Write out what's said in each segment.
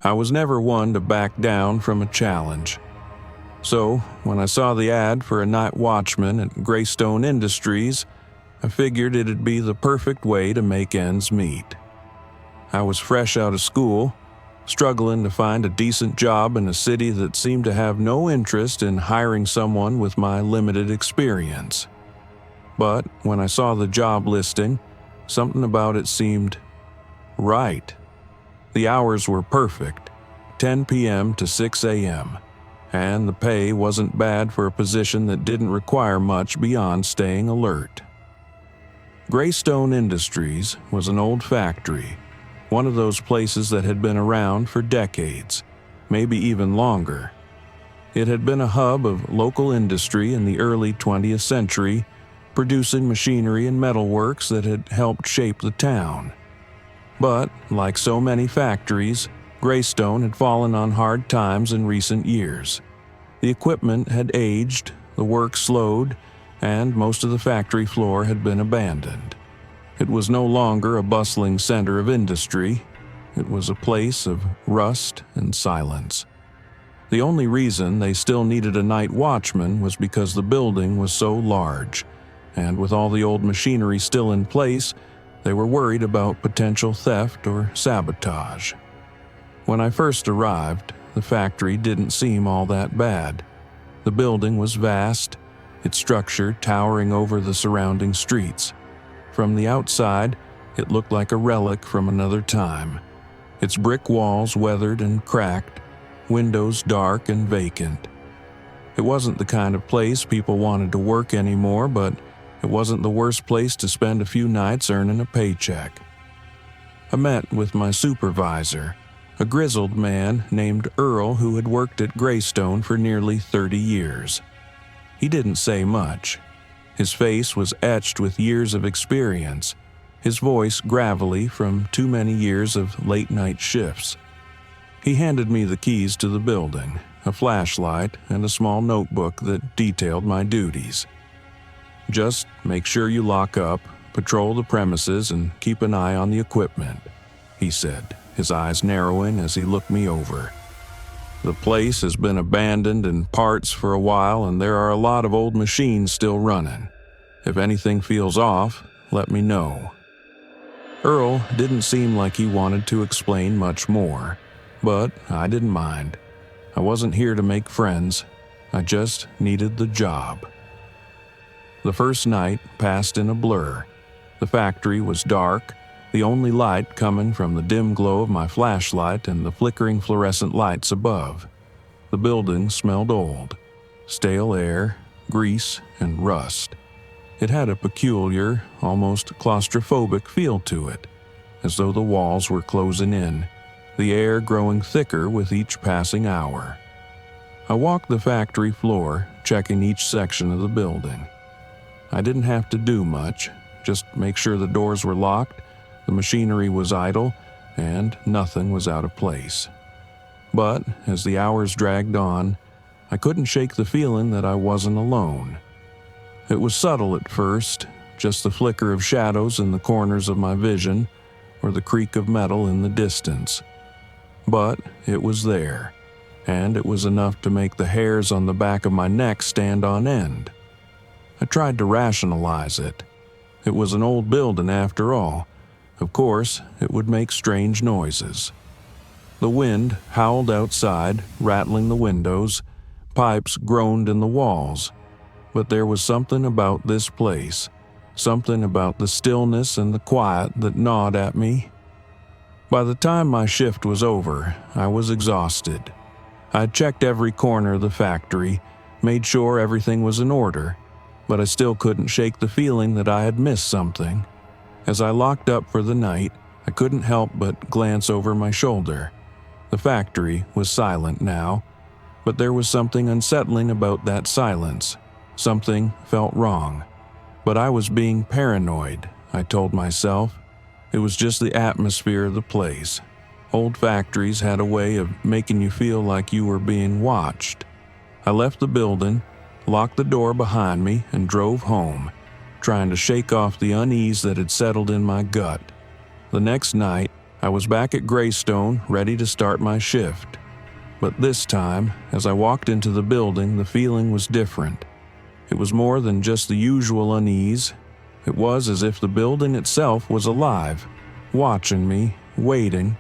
I was never one to back down from a challenge. So, when I saw the ad for a night watchman at Grayson Industries, I figured it'd be the perfect way to make ends meet. I was fresh out of school, struggling to find a decent job in a city that seemed to have no interest in hiring someone with my limited experience. But when I saw the job listing, something about it seemed right. The hours were perfect, 10 p.m. to 6 a.m., and the pay wasn't bad for a position that didn't require much beyond staying alert. Grayson Industries was an old factory, one of those places that had been around for decades, maybe even longer. It had been a hub of local industry in the early 20th century, producing machinery and metalworks that had helped shape the town. But, like so many factories, Grayson had fallen on hard times in recent years. The equipment had aged, the work slowed, and most of the factory floor had been abandoned. It was no longer a bustling center of industry. It was a place of rust and silence. The only reason they still needed a night watchman was because the building was so large, and with all the old machinery still in place, they were worried about potential theft or sabotage. When I first arrived, the factory didn't seem all that bad. The building was vast, its structure towering over the surrounding streets. From the outside, it looked like a relic from another time. Its brick walls weathered and cracked, windows dark and vacant. It wasn't the kind of place people wanted to work anymore, but it wasn't the worst place to spend a few nights earning a paycheck. I met with my supervisor, a grizzled man named Earl who had worked at Grayson for nearly 30 years. He didn't say much. His face was etched with years of experience, his voice gravelly from too many years of late-night shifts. He handed me the keys to the building, a flashlight, and a small notebook that detailed my duties. "Just make sure you lock up, patrol the premises, and keep an eye on the equipment," he said, his eyes narrowing as he looked me over. "The place has been abandoned in parts for a while, and there are a lot of old machines still running. If anything feels off, let me know." Earl didn't seem like he wanted to explain much more, but I didn't mind. I wasn't here to make friends. I just needed the job. The first night passed in a blur. The factory was dark, the only light coming from the dim glow of my flashlight and the flickering fluorescent lights above. The building smelled old, stale air, grease, and rust. It had a peculiar, almost claustrophobic feel to it, as though the walls were closing in, the air growing thicker with each passing hour. I walked the factory floor, checking each section of the building. I didn't have to do much, just make sure the doors were locked, the machinery was idle, and nothing was out of place. But as the hours dragged on, I couldn't shake the feeling that I wasn't alone. It was subtle at first, just the flicker of shadows in the corners of my vision, or the creak of metal in the distance. But it was there, and it was enough to make the hairs on the back of my neck stand on end. I tried to rationalize it. It was an old building after all. Of course, it would make strange noises. The wind howled outside, rattling the windows. Pipes groaned in the walls. But there was something about this place, something about the stillness and the quiet that gnawed at me. By the time my shift was over, I was exhausted. I'd checked every corner of the factory, made sure everything was in order, but I still couldn't shake the feeling that I had missed something. As I locked up for the night, I couldn't help but glance over my shoulder. The factory was silent now, but there was something unsettling about that silence. Something felt wrong. But I was being paranoid, I told myself. It was just the atmosphere of the place. Old factories had a way of making you feel like you were being watched. I left the building, locked the door behind me, and drove home, trying to shake off the unease that had settled in my gut. The next night, I was back at Greystone, ready to start my shift. But this time, as I walked into the building, the feeling was different. It was more than just the usual unease. It was as if the building itself was alive, watching me, waiting,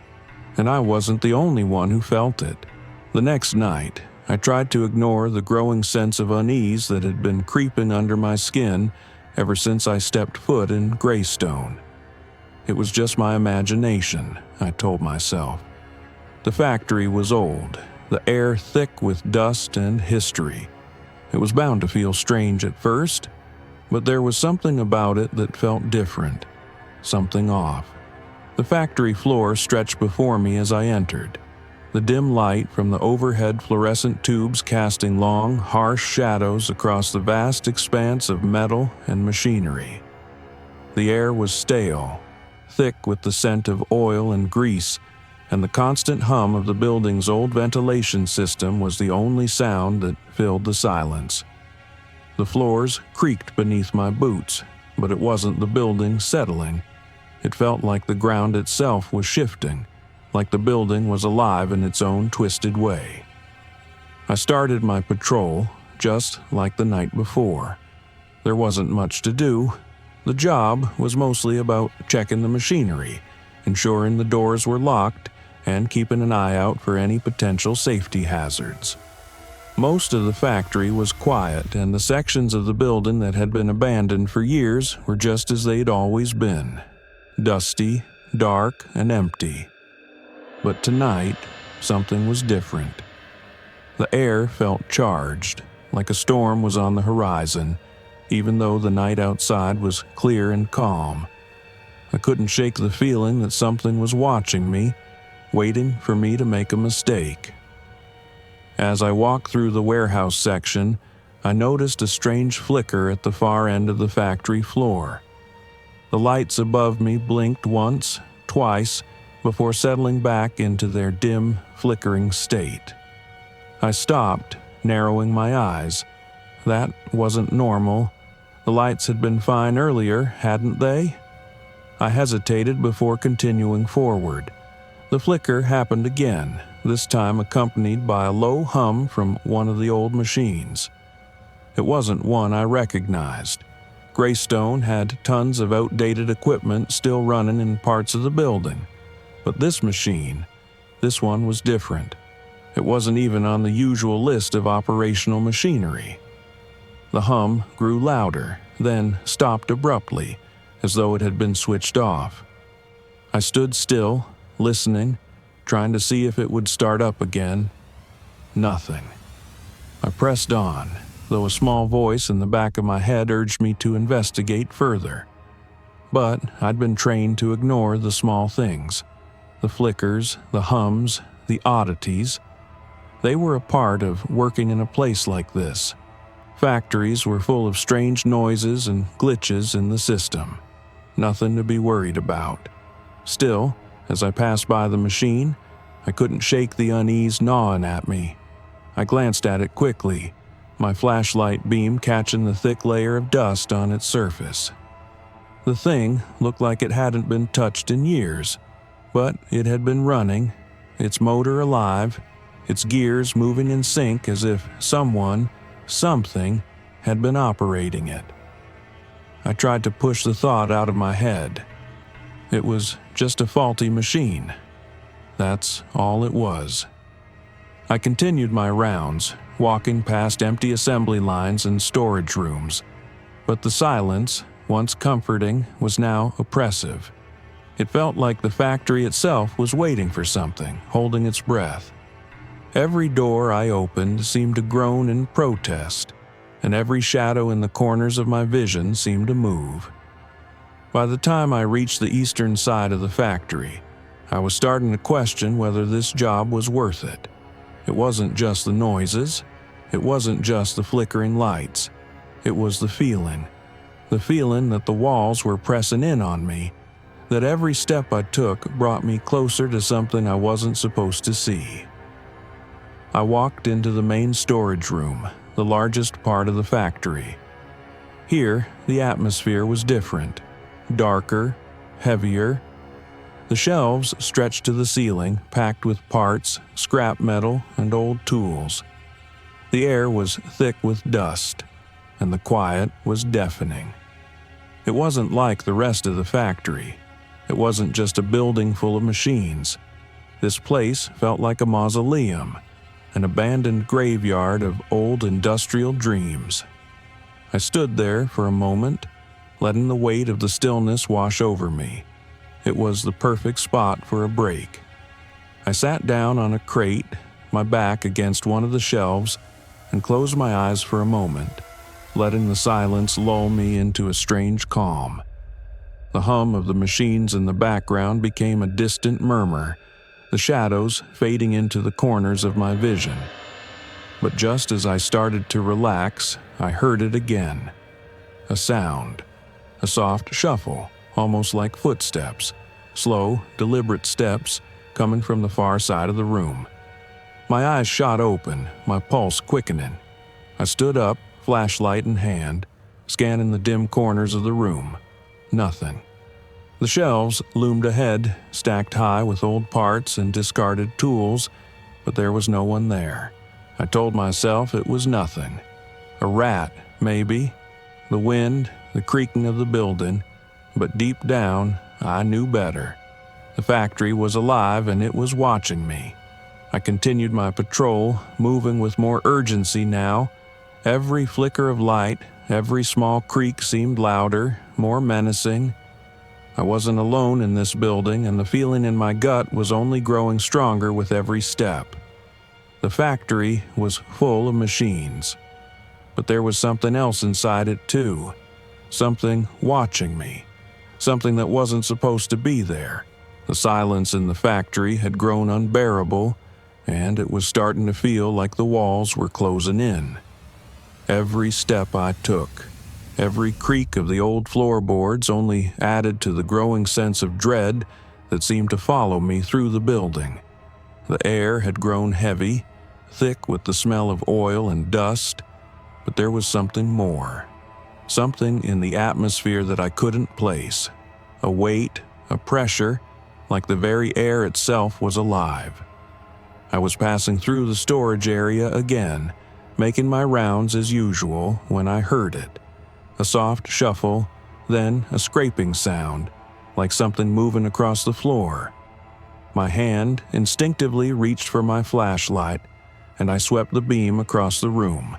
and I wasn't the only one who felt it. The next night, I tried to ignore the growing sense of unease that had been creeping under my skin ever since I stepped foot in Greystone. It was just my imagination, I told myself. The factory was old, the air thick with dust and history. It was bound to feel strange at first, but there was something about it that felt different, something off. The factory floor stretched before me as I entered, the dim light from the overhead fluorescent tubes casting long, harsh shadows across the vast expanse of metal and machinery. The air was stale, thick with the scent of oil and grease, and the constant hum of the building's old ventilation system was the only sound that filled the silence. The floors creaked beneath my boots, but it wasn't the building settling. It felt like the ground itself was shifting, like the building was alive in its own twisted way. I started my patrol, just like the night before. There wasn't much to do. The job was mostly about checking the machinery, ensuring the doors were locked, and keeping an eye out for any potential safety hazards. Most of the factory was quiet, and the sections of the building that had been abandoned for years were just as they'd always been: dusty, dark, and empty. But tonight, something was different. The air felt charged, like a storm was on the horizon, even though the night outside was clear and calm. I couldn't shake the feeling that something was watching me, waiting for me to make a mistake. As I walked through the warehouse section, I noticed a strange flicker at the far end of the factory floor. The lights above me blinked once, twice, before settling back into their dim, flickering state. I stopped, narrowing my eyes. That wasn't normal. The lights had been fine earlier, hadn't they? I hesitated before continuing forward. The flicker happened again, this time accompanied by a low hum from one of the old machines. It wasn't one I recognized. Greystone had tons of outdated equipment still running in parts of the building. But this machine, this one was different. It wasn't even on the usual list of operational machinery. The hum grew louder, then stopped abruptly, as though it had been switched off. I stood still, listening, trying to see if it would start up again. Nothing. I pressed on, though a small voice in the back of my head urged me to investigate further. But I'd been trained to ignore the small things. The flickers, the hums, the oddities. They were a part of working in a place like this. Factories were full of strange noises and glitches in the system. Nothing to be worried about. Still, as I passed by the machine, I couldn't shake the unease gnawing at me. I glanced at it quickly, my flashlight beam catching the thick layer of dust on its surface. The thing looked like it hadn't been touched in years, but it had been running, its motor alive, its gears moving in sync as if someone, something, had been operating it. I tried to push the thought out of my head. It was just a faulty machine. That's all it was. I continued my rounds, walking past empty assembly lines and storage rooms. But the silence, once comforting, was now oppressive. It felt like the factory itself was waiting for something, holding its breath. Every door I opened seemed to groan in protest, and every shadow in the corners of my vision seemed to move. By the time I reached the eastern side of the factory, I was starting to question whether this job was worth it. It wasn't just the noises. It wasn't just the flickering lights. It was the feeling that the walls were pressing in on me, that every step I took brought me closer to something I wasn't supposed to see. I walked into the main storage room, the largest part of the factory. Here, the atmosphere was different. Darker, heavier. The shelves stretched to the ceiling, packed with parts, scrap metal, and old tools. The air was thick with dust, and the quiet was deafening. It wasn't like the rest of the factory. It wasn't just a building full of machines. This place felt like a mausoleum, an abandoned graveyard of old industrial dreams. I stood there for a moment, letting the weight of the stillness wash over me. It was the perfect spot for a break. I sat down on a crate, my back against one of the shelves, and closed my eyes for a moment, letting the silence lull me into a strange calm. The hum of the machines in the background became a distant murmur, the shadows fading into the corners of my vision. But just as I started to relax, I heard it again. A sound. A soft shuffle, almost like footsteps. Slow, deliberate steps coming from the far side of the room. My eyes shot open, my pulse quickening. I stood up, flashlight in hand, scanning the dim corners of the room. Nothing. The shelves loomed ahead, stacked high with old parts and discarded tools, but there was no one there. I told myself it was nothing. A rat, maybe. The wind, the creaking of the building, but deep down, I knew better. The factory was alive and it was watching me. I continued my patrol, moving with more urgency now. Every flicker of light, every small creak seemed louder, more menacing. I wasn't alone in this building, and the feeling in my gut was only growing stronger with every step. The factory was full of machines. But there was something else inside it too. Something watching me. Something that wasn't supposed to be there. The silence in the factory had grown unbearable, and it was starting to feel like the walls were closing in. Every step I took, every creak of the old floorboards only added to the growing sense of dread that seemed to follow me through the building. The air had grown heavy, thick with the smell of oil and dust, but there was something more. Something in the atmosphere that I couldn't place. A weight, a pressure, like the very air itself was alive. I was passing through the storage area again, making my rounds as usual when I heard it. A soft shuffle, then a scraping sound, like something moving across the floor. My hand instinctively reached for my flashlight, and I swept the beam across the room.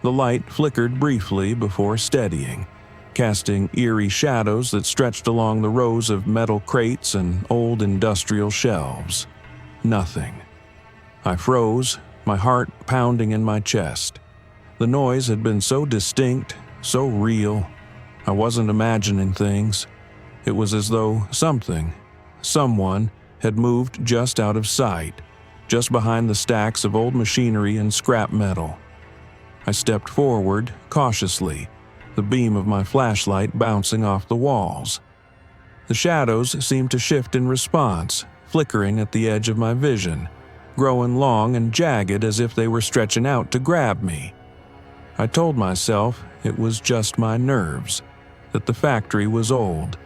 The light flickered briefly before steadying, casting eerie shadows that stretched along the rows of metal crates and old industrial shelves. Nothing. I froze, my heart pounding in my chest. The noise had been so distinct, so real. I wasn't imagining things. It was as though someone had moved just out of sight, just behind the stacks of old machinery and scrap metal. I stepped forward, cautiously, the beam of my flashlight bouncing off the walls. The shadows seemed to shift in response, flickering at the edge of my vision, growing long and jagged as if they were stretching out to grab me. I told myself it was just my nerves, that the factory was old,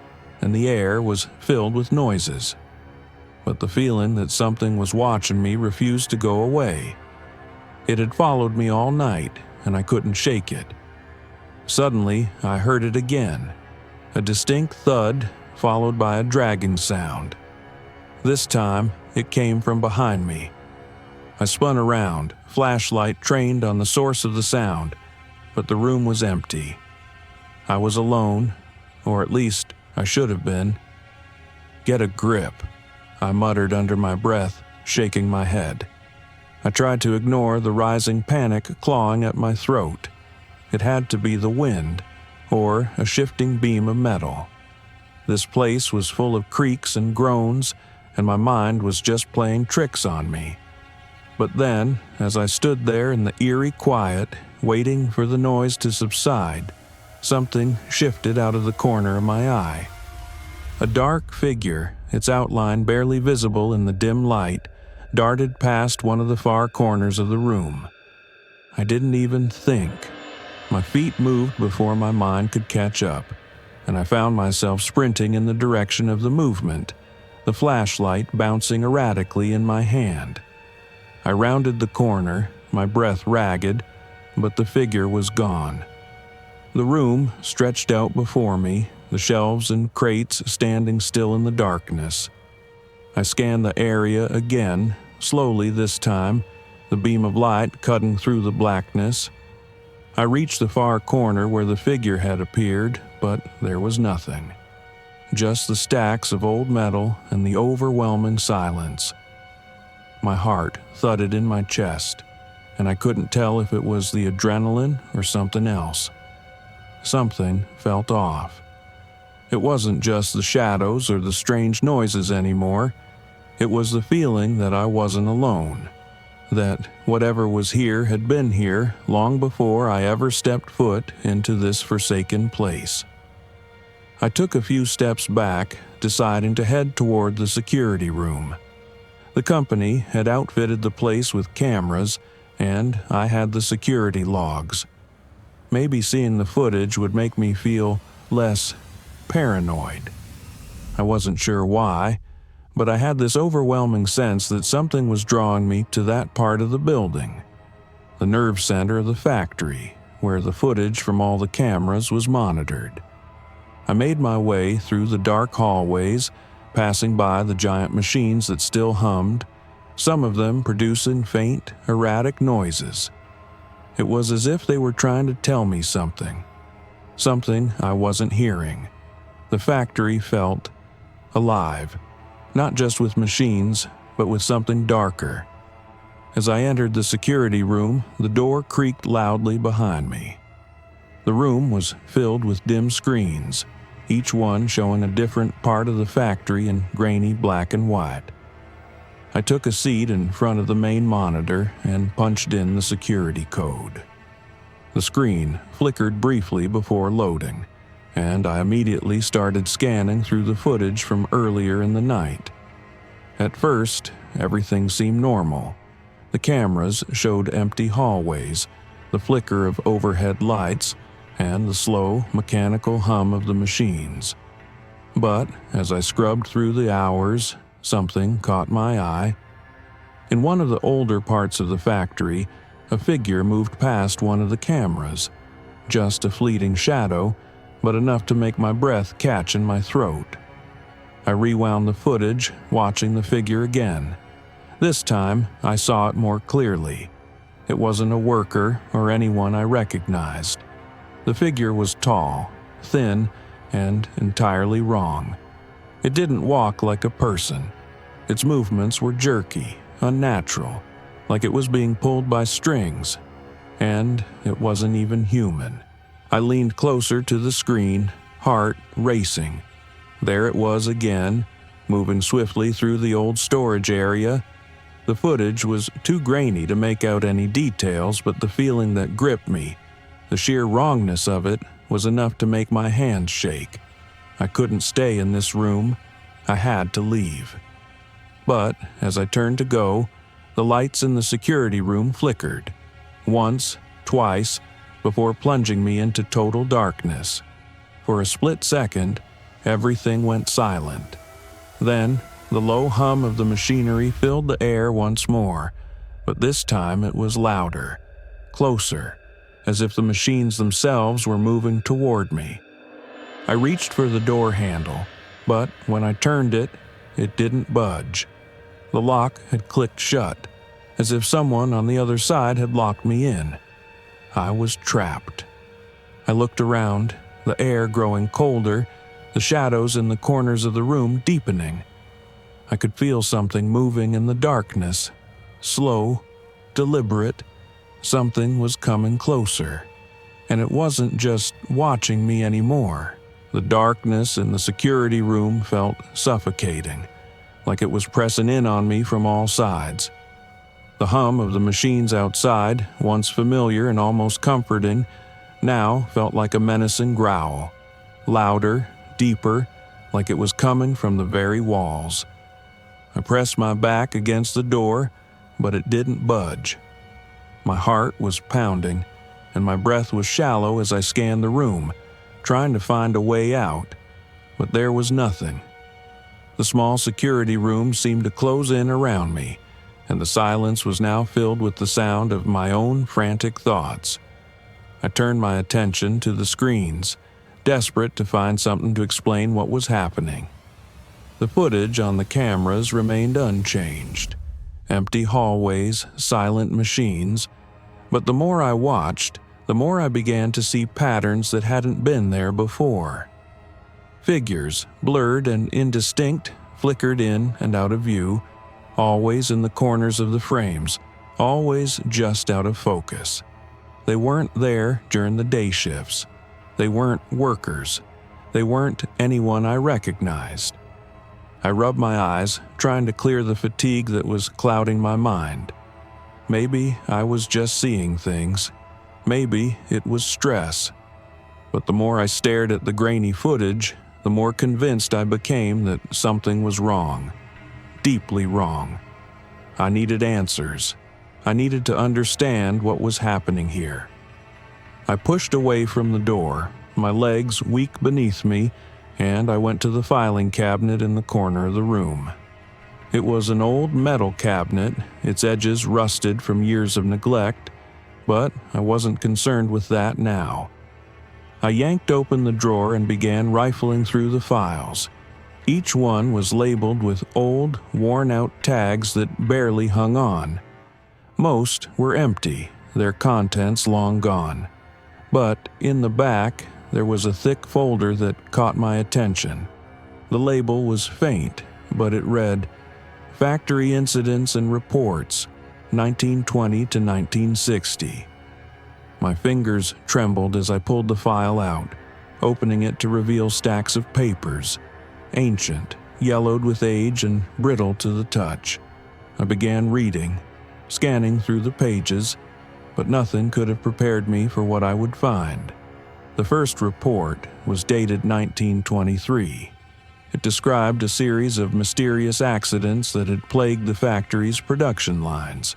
and the air was filled with noises. But the feeling that something was watching me refused to go away. It had followed me all night, and I couldn't shake it. Suddenly, I heard it again, a distinct thud followed by a dragging sound. This time, it came from behind me. I spun around, flashlight trained on the source of the sound, but the room was empty. I was alone, or at least I should have been. "Get a grip," I muttered under my breath, shaking my head. I tried to ignore the rising panic clawing at my throat. It had to be the wind, or a shifting beam of metal. This place was full of creaks and groans, and my mind was just playing tricks on me. But then, as I stood there in the eerie quiet, waiting for the noise to subside, something shifted out of the corner of my eye. A dark figure, its outline barely visible in the dim light, darted past one of the far corners of the room. I didn't even think. My feet moved before my mind could catch up, and I found myself sprinting in the direction of the movement. the flashlight bouncing erratically in my hand. I rounded the corner, my breath ragged, but the figure was gone. The room stretched out before me, the shelves and crates standing still in the darkness. I scanned the area again, slowly this time, the beam of light cutting through the blackness. I reached the far corner where the figure had appeared, but there was nothing. Just the stacks of old metal and the overwhelming silence. My heart thudded in my chest, and I couldn't tell if it was the adrenaline or something else. Something felt off. It wasn't just the shadows or the strange noises anymore. It was the feeling that I wasn't alone, that whatever was here had been here long before I ever stepped foot into this forsaken place. I took a few steps back, deciding to head toward the security room. The company had outfitted the place with cameras, and I had the security logs. Maybe seeing the footage would make me feel less paranoid. I wasn't sure why, but I had this overwhelming sense that something was drawing me to that part of the building, the nerve center of the factory, where the footage from all the cameras was monitored. I made my way through the dark hallways, passing by the giant machines that still hummed, some of them producing faint, erratic noises. It was as if they were trying to tell me something I wasn't hearing. The factory felt alive, not just with machines, but with something darker. As I entered the security room, the door creaked loudly behind me. The room was filled with dim screens, each one showing a different part of the factory in grainy black and white. I took a seat in front of the main monitor and punched in the security code. The screen flickered briefly before loading, and I immediately started scanning through the footage from earlier in the night. At first, everything seemed normal. The cameras showed empty hallways, the flicker of overhead lights, and the slow, mechanical hum of the machines. But as I scrubbed through the hours, something caught my eye. In one of the older parts of the factory, a figure moved past one of the cameras. Just a fleeting shadow, but enough to make my breath catch in my throat. I rewound the footage, watching the figure again. This time, I saw it more clearly. It wasn't a worker or anyone I recognized. The figure was tall, thin, and entirely wrong. It didn't walk like a person. Its movements were jerky, unnatural, like it was being pulled by strings. And it wasn't even human. I leaned closer to the screen, heart racing. There it was again, moving swiftly through the old storage area. The footage was too grainy to make out any details, but the feeling that gripped me, the sheer wrongness of it, was enough to make my hands shake. I couldn't stay in this room. I had to leave. But as I turned to go, the lights in the security room flickered. Once, twice, before plunging me into total darkness. For a split second, everything went silent. Then, the low hum of the machinery filled the air once more, but this time it was louder, closer, as if the machines themselves were moving toward me. I reached for the door handle, but when I turned it, it didn't budge. The lock had clicked shut, as if someone on the other side had locked me in. I was trapped. I looked around, the air growing colder, the shadows in the corners of the room deepening. I could feel something moving in the darkness, slow, deliberate. Something was coming closer, and it wasn't just watching me anymore. The darkness in the security room felt suffocating, like it was pressing in on me from all sides. The hum of the machines outside, once familiar and almost comforting, now felt like a menacing growl, louder, deeper, like it was coming from the very walls. I pressed my back against the door, but it didn't budge. My heart was pounding, and my breath was shallow as I scanned the room, trying to find a way out, but there was nothing. The small security room seemed to close in around me, and the silence was now filled with the sound of my own frantic thoughts. I turned my attention to the screens, desperate to find something to explain what was happening. The footage on the cameras remained unchanged. Empty hallways, silent machines. But the more I watched, the more I began to see patterns that hadn't been there before. Figures, blurred and indistinct, flickered in and out of view, always in the corners of the frames, always just out of focus. They weren't there during the day shifts. They weren't workers. They weren't anyone I recognized. I rubbed my eyes, trying to clear the fatigue that was clouding my mind. Maybe I was just seeing things. Maybe it was stress. But the more I stared at the grainy footage, the more convinced I became that something was wrong. Deeply wrong. I needed answers. I needed to understand what was happening here. I pushed away from the door, my legs weak beneath me, and I went to the filing cabinet in the corner of the room. It was an old metal cabinet, its edges rusted from years of neglect, but I wasn't concerned with that now. I yanked open the drawer and began rifling through the files. Each one was labeled with old, worn-out tags that barely hung on. Most were empty, their contents long gone. But in the back, there was a thick folder that caught my attention. The label was faint, but it read, Factory Incidents and Reports, 1920 to 1960. My fingers trembled as I pulled the file out, opening it to reveal stacks of papers, ancient, yellowed with age and brittle to the touch. I began reading, scanning through the pages, but nothing could have prepared me for what I would find. The first report was dated 1923. It described a series of mysterious accidents that had plagued the factory's production lines.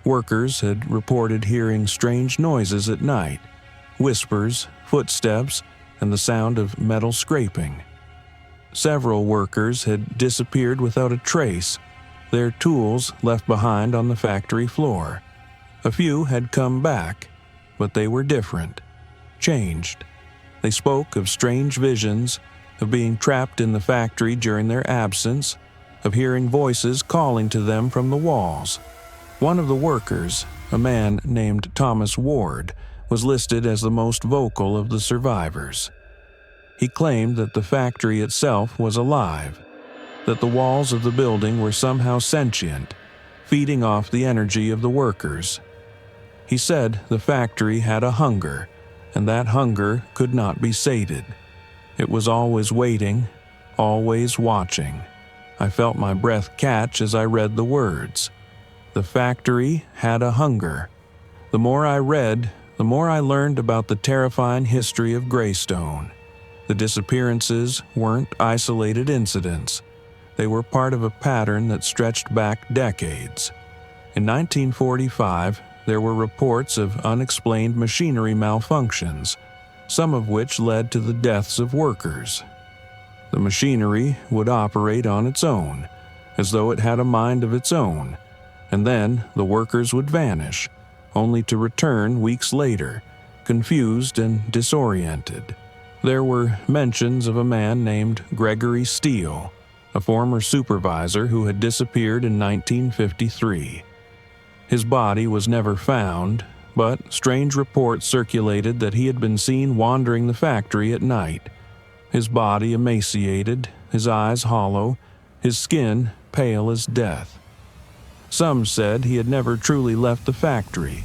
Workers had reported hearing strange noises at night, whispers, footsteps, and the sound of metal scraping. Several workers had disappeared without a trace, their tools left behind on the factory floor. A few had come back, but they were different. Changed. They spoke of strange visions, of being trapped in the factory during their absence, of hearing voices calling to them from the walls. One of the workers, a man named Thomas Ward, was listed as the most vocal of the survivors. He claimed that the factory itself was alive, that the walls of the building were somehow sentient, feeding off the energy of the workers. He said the factory had a hunger, and that hunger could not be sated. It was always waiting, always watching. I felt my breath catch as I read the words. The factory had a hunger. The more I read, the more I learned about the terrifying history of Greystone. The disappearances weren't isolated incidents. They were part of a pattern that stretched back decades. In 1945, there were reports of unexplained machinery malfunctions, some of which led to the deaths of workers. The machinery would operate on its own, as though it had a mind of its own, and then the workers would vanish, only to return weeks later, confused and disoriented. There were mentions of a man named Gregory Steele, a former supervisor who had disappeared in 1953. His body was never found, but strange reports circulated that he had been seen wandering the factory at night. His body emaciated, his eyes hollow, his skin pale as death. Some said he had never truly left the factory,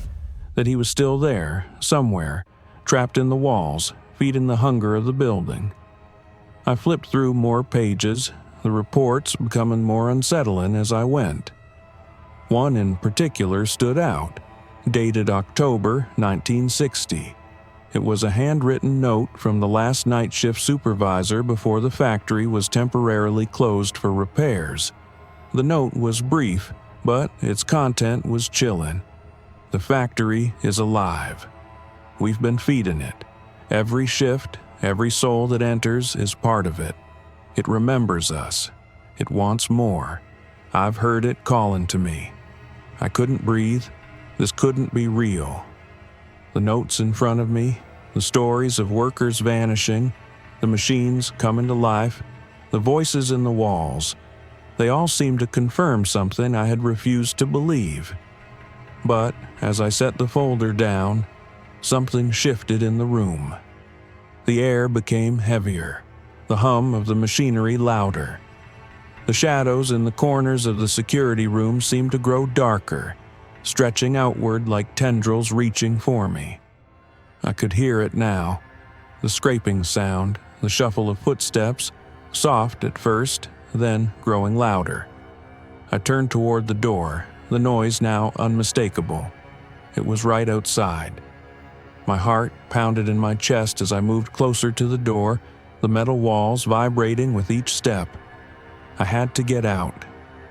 that he was still there, somewhere, trapped in the walls, feeding the hunger of the building. I flipped through more pages, the reports becoming more unsettling as I went. One in particular stood out, dated October 1960. It was a handwritten note from the last night shift supervisor before the factory was temporarily closed for repairs. The note was brief, but its content was chilling. The factory is alive. We've been feeding it. Every shift, every soul that enters is part of it. It remembers us. It wants more. I've heard it calling to me. I couldn't breathe. This couldn't be real. The notes in front of me, the stories of workers vanishing, the machines coming to life, the voices in the walls, they all seemed to confirm something I had refused to believe. But as I set the folder down, something shifted in the room. The air became heavier, the hum of the machinery louder. The shadows in the corners of the security room seemed to grow darker, stretching outward like tendrils reaching for me. I could hear it now, the scraping sound, the shuffle of footsteps, soft at first, then growing louder. I turned toward the door, the noise now unmistakable. It was right outside. My heart pounded in my chest as I moved closer to the door, the metal walls vibrating with each step. I had to get out.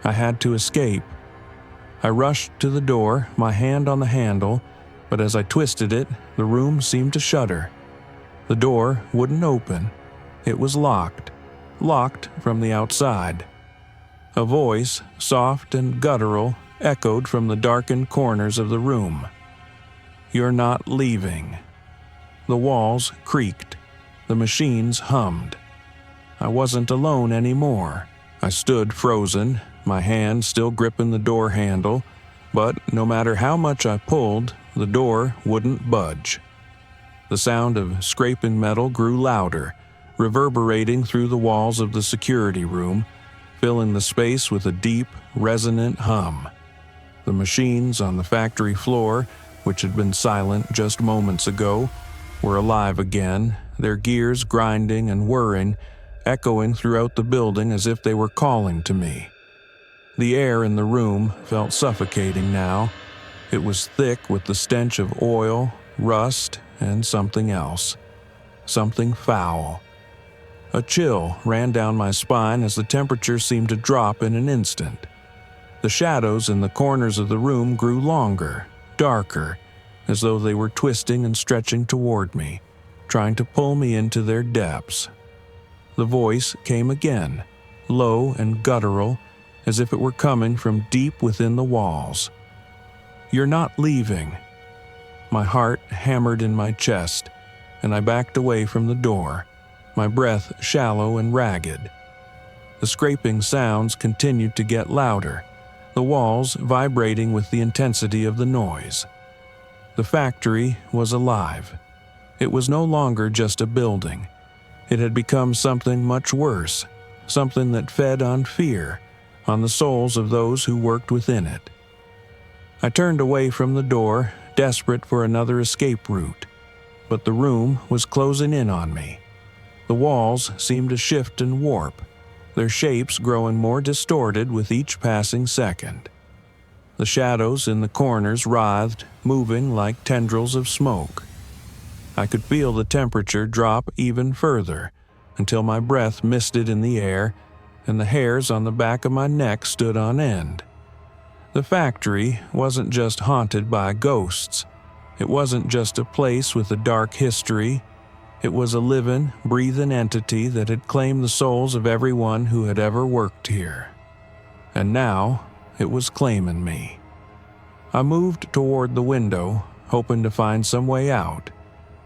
I had to escape. I rushed to the door, my hand on the handle, but as I twisted it, the room seemed to shudder. The door wouldn't open. It was locked from the outside. A voice, soft and guttural, echoed from the darkened corners of the room. "You're not leaving." The walls creaked. The machines hummed. I wasn't alone anymore. I stood frozen, my hand still gripping the door handle, but no matter how much I pulled, the door wouldn't budge. The sound of scraping metal grew louder, reverberating through the walls of the security room, filling the space with a deep, resonant hum. The machines on the factory floor, which had been silent just moments ago, were alive again, their gears grinding and whirring, echoing throughout the building as if they were calling to me. The air in the room felt suffocating now. It was thick with the stench of oil, rust, and something else. Something foul. A chill ran down my spine as the temperature seemed to drop in an instant. The shadows in the corners of the room grew longer, darker, as though they were twisting and stretching toward me, trying to pull me into their depths. The voice came again, low and guttural, as if it were coming from deep within the walls. "You're not leaving." My heart hammered in my chest, and I backed away from the door, my breath shallow and ragged. The scraping sounds continued to get louder, the walls vibrating with the intensity of the noise. The factory was alive. It was no longer just a building. It had become something much worse, something that fed on fear, on the souls of those who worked within it. I turned away from the door, desperate for another escape route, but the room was closing in on me. The walls seemed to shift and warp, their shapes growing more distorted with each passing second. The shadows in the corners writhed, moving like tendrils of smoke. I could feel the temperature drop even further, until my breath misted in the air, and the hairs on the back of my neck stood on end. The factory wasn't just haunted by ghosts. It wasn't just a place with a dark history. It was a living, breathing entity that had claimed the souls of everyone who had ever worked here. And now, it was claiming me. I moved toward the window, hoping to find some way out.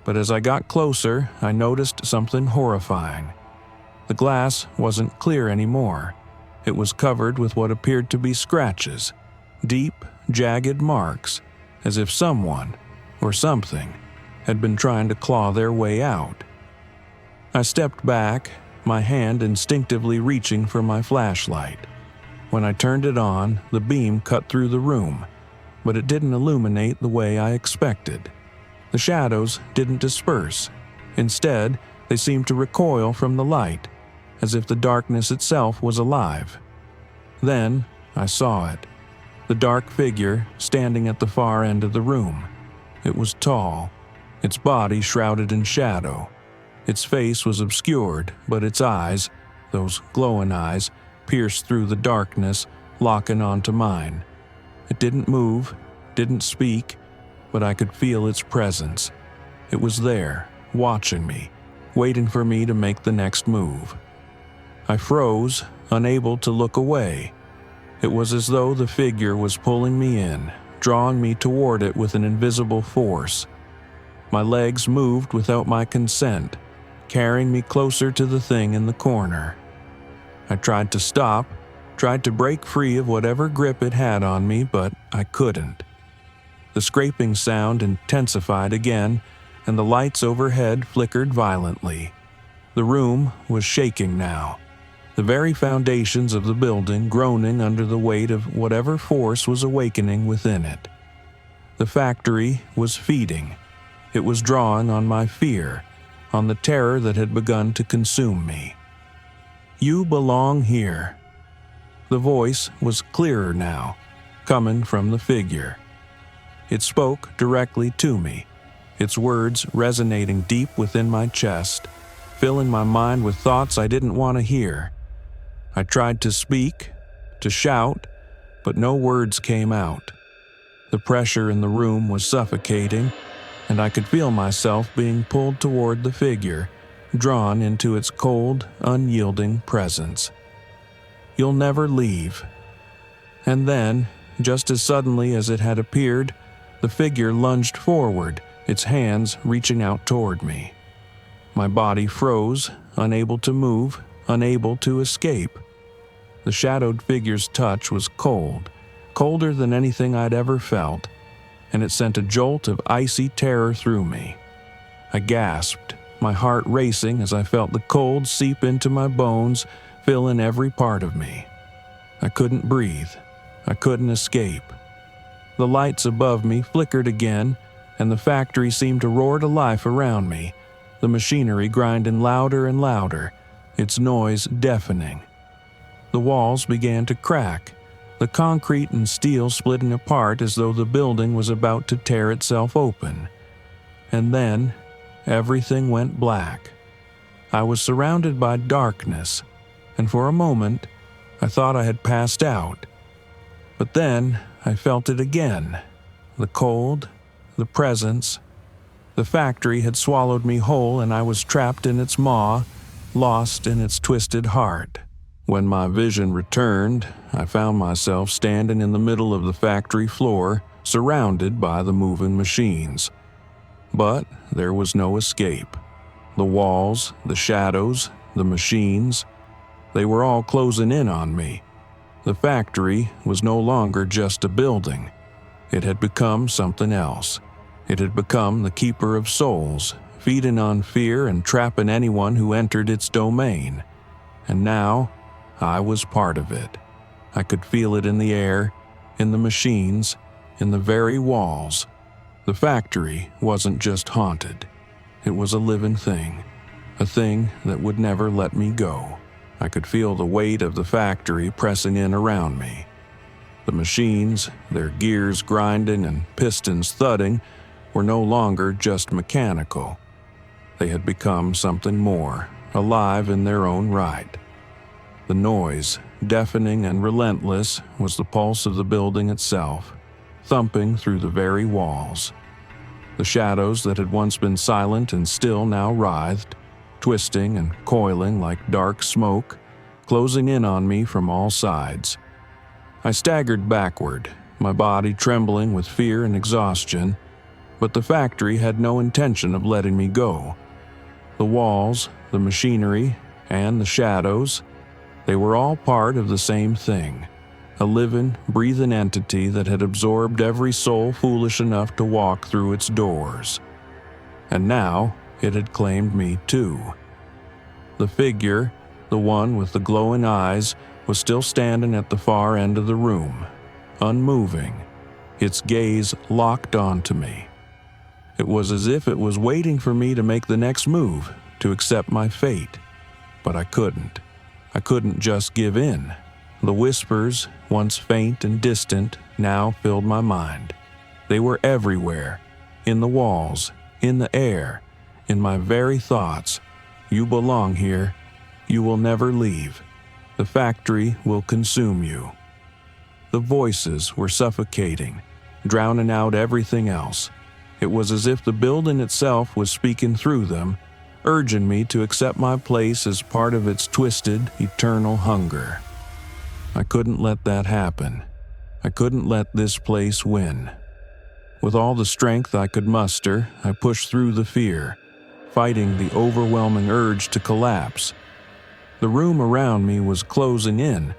But as I got closer, I noticed something horrifying. The glass wasn't clear anymore. It was covered with what appeared to be scratches, deep, jagged marks, as if someone, or something, had been trying to claw their way out. I stepped back, my hand instinctively reaching for my flashlight. When I turned it on, the beam cut through the room, but it didn't illuminate the way I expected. The shadows didn't disperse. Instead, they seemed to recoil from the light, as if the darkness itself was alive. Then, I saw it. The dark figure standing at the far end of the room. It was tall, its body shrouded in shadow. Its face was obscured, but its eyes, those glowing eyes, pierced through the darkness, locking onto mine. It didn't move, didn't speak, but I could feel its presence. It was there, watching me, waiting for me to make the next move. I froze, unable to look away. It was as though the figure was pulling me in, drawing me toward it with an invisible force. My legs moved without my consent, carrying me closer to the thing in the corner. I tried to stop, tried to break free of whatever grip it had on me, but I couldn't. The scraping sound intensified again, and the lights overhead flickered violently. The room was shaking now, the very foundations of the building groaning under the weight of whatever force was awakening within it. The factory was feeding. It was drawing on my fear, on the terror that had begun to consume me. "You belong here." The voice was clearer now, coming from the figure. It spoke directly to me, its words resonating deep within my chest, filling my mind with thoughts I didn't want to hear. I tried to speak, to shout, but no words came out. The pressure in the room was suffocating, and I could feel myself being pulled toward the figure, drawn into its cold, unyielding presence. "You'll never leave." And then, just as suddenly as it had appeared, the figure lunged forward, its hands reaching out toward me. My body froze, unable to move, unable to escape. The shadowed figure's touch was cold, colder than anything I'd ever felt, and it sent a jolt of icy terror through me. I gasped, my heart racing as I felt the cold seep into my bones, filling every part of me. I couldn't breathe. I couldn't escape. The lights above me flickered again, and the factory seemed to roar to life around me, the machinery grinding louder and louder, its noise deafening. The walls began to crack, the concrete and steel splitting apart as though the building was about to tear itself open. And then, everything went black. I was surrounded by darkness, and for a moment, I thought I had passed out. But then, I felt it again. The cold, the presence. The factory had swallowed me whole, and I was trapped in its maw, lost in its twisted heart. When my vision returned, I found myself standing in the middle of the factory floor, surrounded by the moving machines. But there was no escape. The walls, the shadows, the machines, they were all closing in on me. The factory was no longer just a building. It had become something else. It had become the keeper of souls, feeding on fear and trapping anyone who entered its domain. And now, I was part of it. I could feel it in the air, in the machines, in the very walls. The factory wasn't just haunted. It was a living thing, a thing that would never let me go. I could feel the weight of the factory pressing in around me. The machines, their gears grinding and pistons thudding, were no longer just mechanical. They had become something more, alive in their own right. The noise, deafening and relentless, was the pulse of the building itself, thumping through the very walls. The shadows that had once been silent and still now writhed, twisting and coiling like dark smoke, closing in on me from all sides. I staggered backward, my body trembling with fear and exhaustion, but the factory had no intention of letting me go. The walls, the machinery, and the shadows, they were all part of the same thing, a living, breathing entity that had absorbed every soul foolish enough to walk through its doors. And now it had claimed me too. The figure, the one with the glowing eyes, was still standing at the far end of the room, unmoving, its gaze locked onto me. It was as if it was waiting for me to make the next move, to accept my fate. But I couldn't. I couldn't just give in. The whispers, once faint and distant, now filled my mind. They were everywhere, in the walls, in the air, in my very thoughts. You belong here. You will never leave. The factory will consume you. The voices were suffocating, drowning out everything else. It was as if the building itself was speaking through them, urging me to accept my place as part of its twisted, eternal hunger. I couldn't let that happen. I couldn't let this place win. With all the strength I could muster, I pushed through the fear, fighting the overwhelming urge to collapse. The room around me was closing in,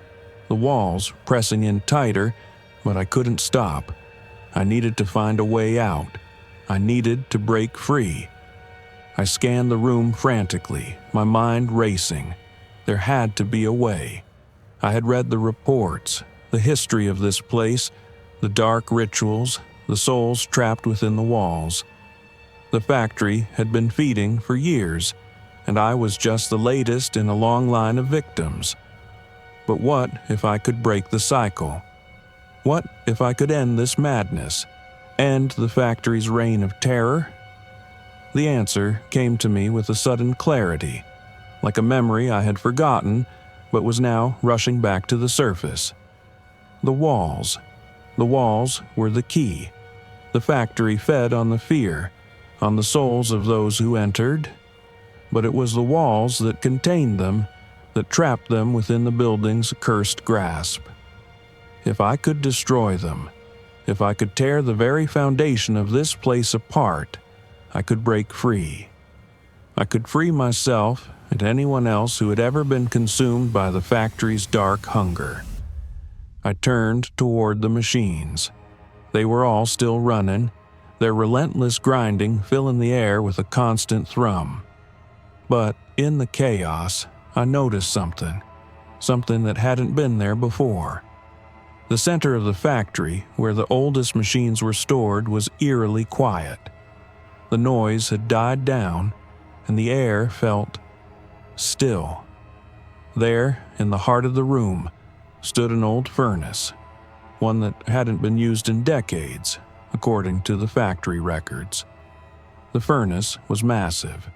the walls pressing in tighter, but I couldn't stop. I needed to find a way out. I needed to break free. I scanned the room frantically, my mind racing. There had to be a way. I had read the reports, the history of this place, the dark rituals, the souls trapped within the walls. The factory had been feeding for years, and I was just the latest in a long line of victims. But what if I could break the cycle? What if I could end this madness, end the factory's reign of terror? The answer came to me with a sudden clarity, like a memory I had forgotten but was now rushing back to the surface. The walls. The walls were the key. The factory fed on the fear, on the souls of those who entered, but it was the walls that contained them, that trapped them within the building's cursed grasp. If I could destroy them, if I could tear the very foundation of this place apart, I could break free. I could free myself and anyone else who had ever been consumed by the factory's dark hunger. I turned toward the machines. They were all still running, their relentless grinding filling the air with a constant thrum. But in the chaos, I noticed something that hadn't been there before. The center of the factory, where the oldest machines were stored, was eerily quiet. The noise had died down, and the air felt still. There, in the heart of the room, stood an old furnace, one that hadn't been used in decades, according to the factory records. The furnace was massive,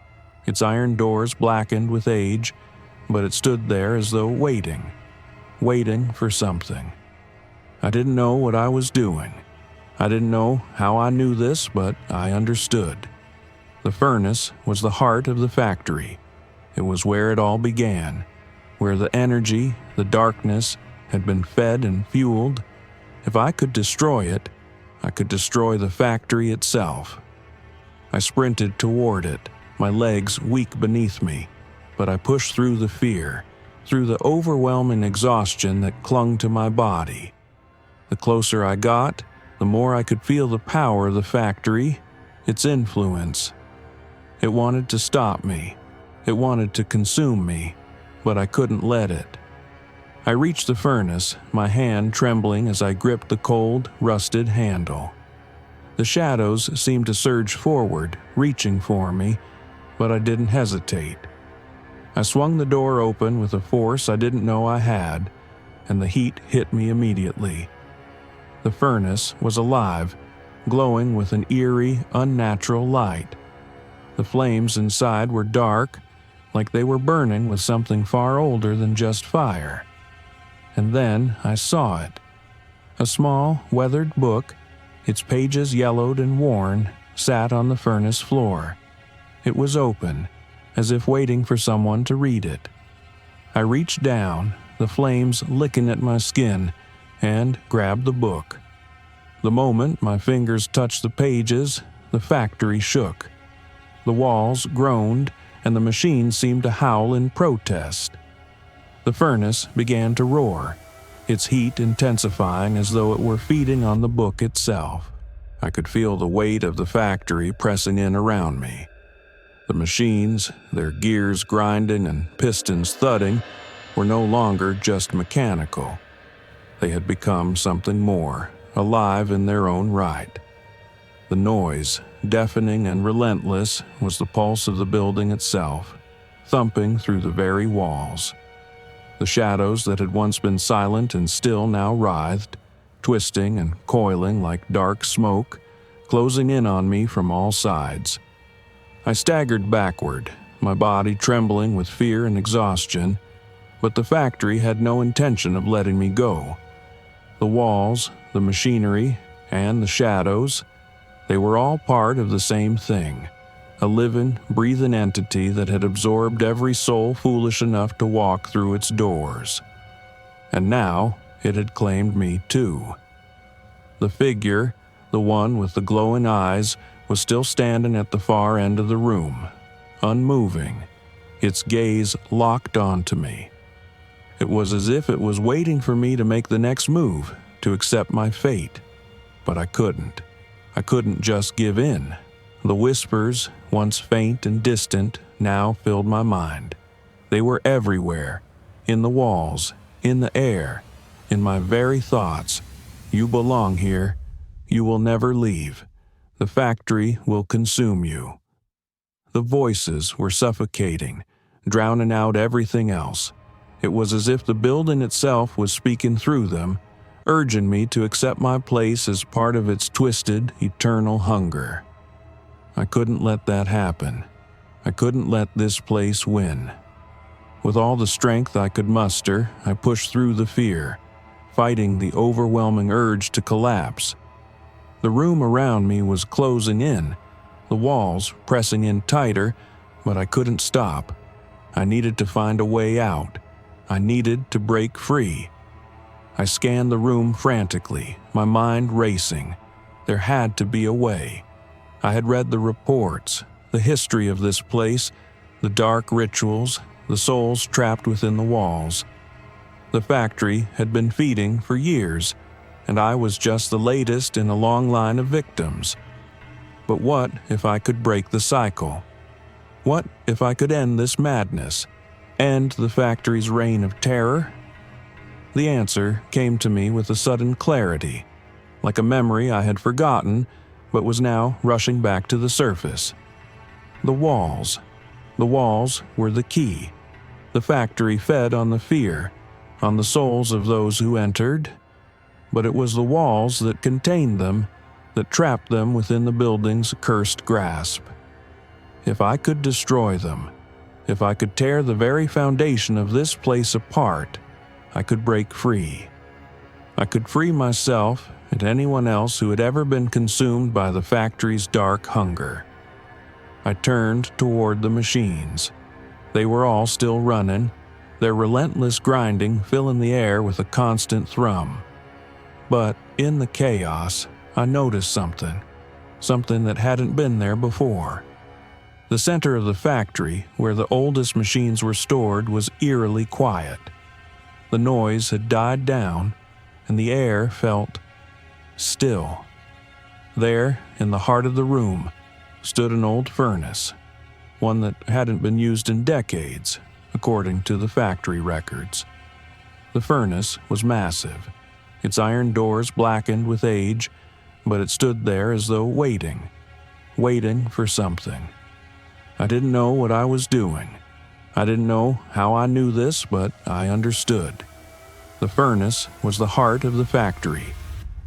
its iron doors blackened with age, but it stood there as though waiting for something. I didn't know what I was doing. I didn't know how I knew this, but I understood. The furnace was the heart of the factory. It was where it all began, where the energy, the darkness, had been fed and fueled. If I could destroy it, I could destroy the factory itself. I sprinted toward it, my legs weak beneath me, but I pushed through the fear, through the overwhelming exhaustion that clung to my body. The closer I got, the more I could feel the power of the factory, its influence. It wanted to stop me. It wanted to consume me, but I couldn't let it. I reached the furnace, my hand trembling as I gripped the cold, rusted handle. The shadows seemed to surge forward, reaching for me, but I didn't hesitate. I swung the door open with a force I didn't know I had, and the heat hit me immediately. The furnace was alive, glowing with an eerie, unnatural light. The flames inside were dark, like they were burning with something far older than just fire. And then I saw it. A small, weathered book, its pages yellowed and worn, sat on the furnace floor. It was open, as if waiting for someone to read it. I reached down, the flames licking at my skin, and grabbed the book. The moment my fingers touched the pages, the factory shook. The walls groaned, and the machines seemed to howl in protest. The furnace began to roar, its heat intensifying as though it were feeding on the book itself. I could feel the weight of the factory pressing in around me. The machines, their gears grinding and pistons thudding, were no longer just mechanical. They had become something more, alive in their own right. The noise, deafening and relentless, was the pulse of the building itself, thumping through the very walls. The shadows that had once been silent and still now writhed, twisting and coiling like dark smoke, closing in on me from all sides. I staggered backward, my body trembling with fear and exhaustion, but the factory had no intention of letting me go. The walls, the machinery, and the shadows, they were all part of the same thing, a living, breathing entity that had absorbed every soul foolish enough to walk through its doors. And now it had claimed me too. The figure, the one with the glowing eyes, was still standing at the far end of the room, unmoving, its gaze locked onto me. It was as if it was waiting for me to make the next move, to accept my fate. But I couldn't. I couldn't just give in. The whispers, once faint and distant, now filled my mind. They were everywhere, in the walls, in the air, in my very thoughts. You belong here. You will never leave. The factory will consume you. The voices were suffocating, drowning out everything else. It was as if the building itself was speaking through them, urging me to accept my place as part of its twisted, eternal hunger. I couldn't let that happen. I couldn't let this place win. With all the strength I could muster, I pushed through the fear, fighting the overwhelming urge to collapse. The room around me was closing in, the walls pressing in tighter, but I couldn't stop. I needed to find a way out. I needed to break free. I scanned the room frantically, my mind racing. There had to be a way. I had read the reports, the history of this place, the dark rituals, the souls trapped within the walls. The factory had been feeding for years, and I was just the latest in a long line of victims. But what if I could break the cycle? What if I could end this madness, end the factory's reign of terror? The answer came to me with a sudden clarity, like a memory I had forgotten but was now rushing back to the surface. The walls. The walls were the key. The factory fed on the fear, on the souls of those who entered. But it was the walls that contained them, that trapped them within the building's cursed grasp. If I could destroy them, if I could tear the very foundation of this place apart, I could break free. I could free myself and anyone else who had ever been consumed by the factory's dark hunger. I turned toward the machines. They were all still running, their relentless grinding filling the air with a constant thrum. But in the chaos, I noticed something that hadn't been there before. The center of the factory, where the oldest machines were stored, was eerily quiet. The noise had died down, and the air felt still. There, in the heart of the room, stood an old furnace, one that hadn't been used in decades, according to the factory records. The furnace was massive, its iron doors blackened with age, but it stood there as though waiting for something. I didn't know what I was doing. I didn't know how I knew this, but I understood. The furnace was the heart of the factory.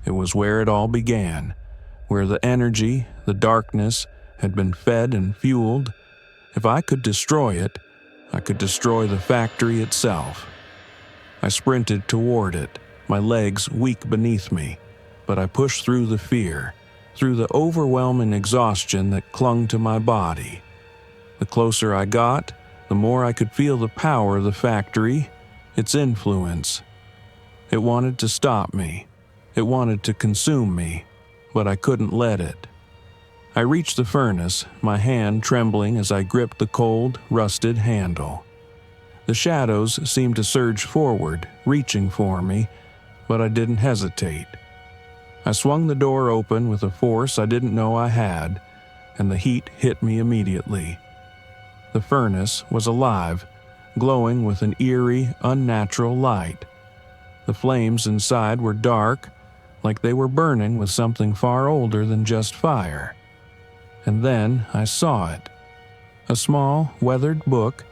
It was where it all began, where the energy, the darkness, had been fed and fueled. If I could destroy it, I could destroy the factory itself. I sprinted toward it, my legs weak beneath me, but I pushed through the fear, through the overwhelming exhaustion that clung to my body. The closer I got, the more I could feel the power of the factory, its influence. It wanted to stop me. It wanted to consume me, but I couldn't let it. I reached the furnace, my hand trembling as I gripped the cold, rusted handle. The shadows seemed to surge forward, reaching for me, but I didn't hesitate. I swung the door open with a force I didn't know I had, and the heat hit me immediately. The furnace was alive, glowing with an eerie, unnatural light. The flames inside were dark, like they were burning with something far older than just fire. And then I saw it. A small, weathered book,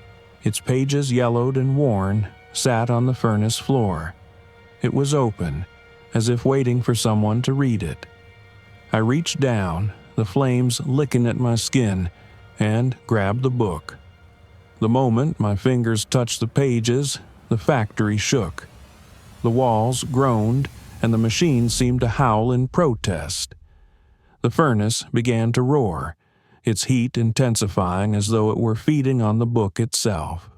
its pages yellowed and worn, sat on the furnace floor. It was open, as if waiting for someone to read it. I reached down, the flames licking at my skin, and grabbed the book. The moment my fingers touched the pages, the factory shook. The walls groaned, and the machines seemed to howl in protest. The furnace began to roar, its heat intensifying as though it were feeding on the book itself.